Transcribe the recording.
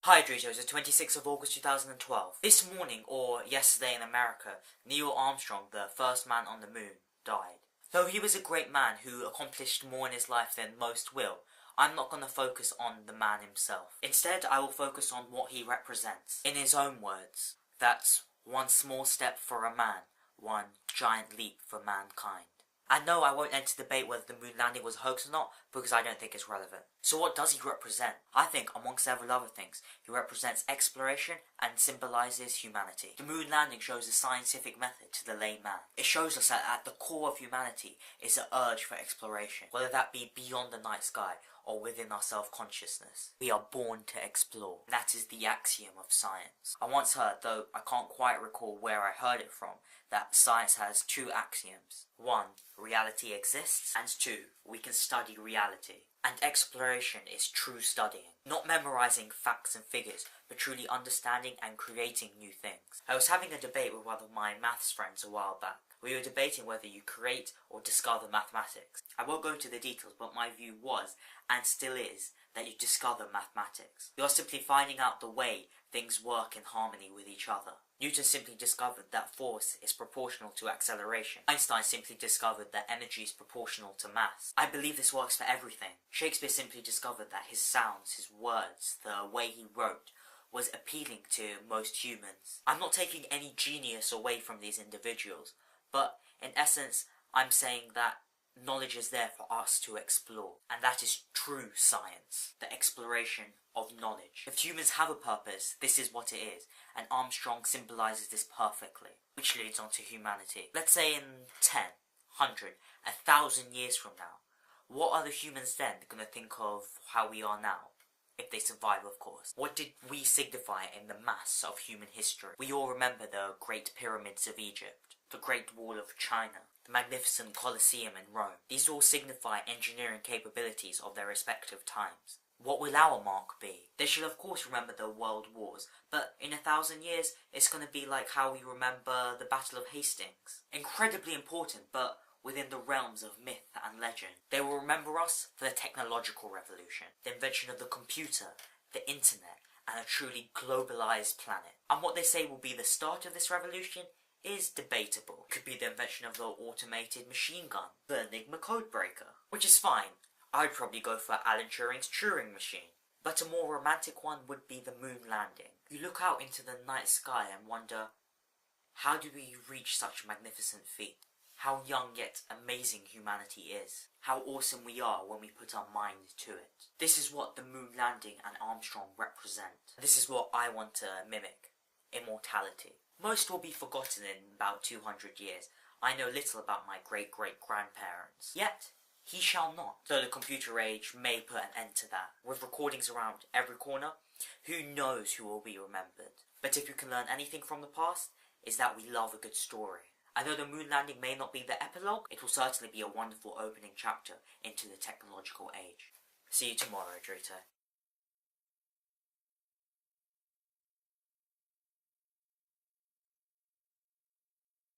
Hi Dritos, it's 26th of August 2012. This morning, or yesterday in America, Neil Armstrong, the first man on the moon, died. Though he was a great man who accomplished more in his life than most will, I'm not going to focus on the man himself. Instead, I will focus on what he represents. In his own words, that's one small step for a man, one giant leap for mankind. And no, I won't enter debate whether the moon landing was a hoax or not, because I don't think it's relevant. So what does he represent? I think, among several other things, he represents exploration and symbolises humanity. The moon landing shows a scientific method to the layman. It shows us that at the core of humanity is an urge for exploration, whether that be beyond the night sky or within our self-consciousness. We are born to explore. That is the axiom of science. I once heard, though I can't quite recall where I heard it from, that science has two axioms. One, reality exists, and two, we can study reality. And exploration is true studying. Not memorizing facts and figures, but truly understanding and creating new things. I was having a debate with one of my maths friends a while back. We were debating whether you create or discover mathematics. I won't go into the details, but my view was, and still is, that you discover mathematics. You are simply finding out the way things work in harmony with each other. Newton simply discovered that force is proportional to acceleration. Einstein simply discovered that energy is proportional to mass. I believe this works for everything. Shakespeare simply discovered that his sounds, his words, the way he wrote, was appealing to most humans. I'm not taking any genius away from these individuals, but in essence, I'm saying that knowledge is there for us to explore, and that is true science, the exploration of knowledge. If humans have a purpose, this is what it is, and Armstrong symbolises this perfectly, which leads on to humanity. Let's say in 10, 100, 1,000 years from now, what are the humans then going to think of how we are now? If they survive, of course. What did we signify in the mass of human history? We all remember the Great Pyramids of Egypt, the Great Wall of China, the magnificent Colosseum in Rome. These all signify engineering capabilities of their respective times. What will our mark be? They should of course remember the world wars, but in 1,000 years it's going to be like how we remember the Battle of Hastings. Incredibly important, but within the realms of myth and legend. They will remember us for the technological revolution, the invention of the computer, the internet, and a truly globalized planet. And what they say will be the start of this revolution is debatable. It could be the invention of the automated machine gun, the Enigma codebreaker, which is fine. I'd probably go for Alan Turing's Turing machine. But a more romantic one would be the moon landing. You look out into the night sky and wonder, how do we reach such a magnificent feat? How young yet amazing humanity is. How awesome we are when we put our mind to it. This is what the moon landing and Armstrong represent. This is what I want to mimic. Immortality. Most will be forgotten in about 200 years. I know little about my great-great-grandparents. Yet, he shall not. Though the computer age may put an end to that. With recordings around every corner, who knows who will be remembered. But if you can learn anything from the past, is that we love a good story. I know the moon landing may not be the epilogue, it will certainly be a wonderful opening chapter into the technological age. See you tomorrow, Drito.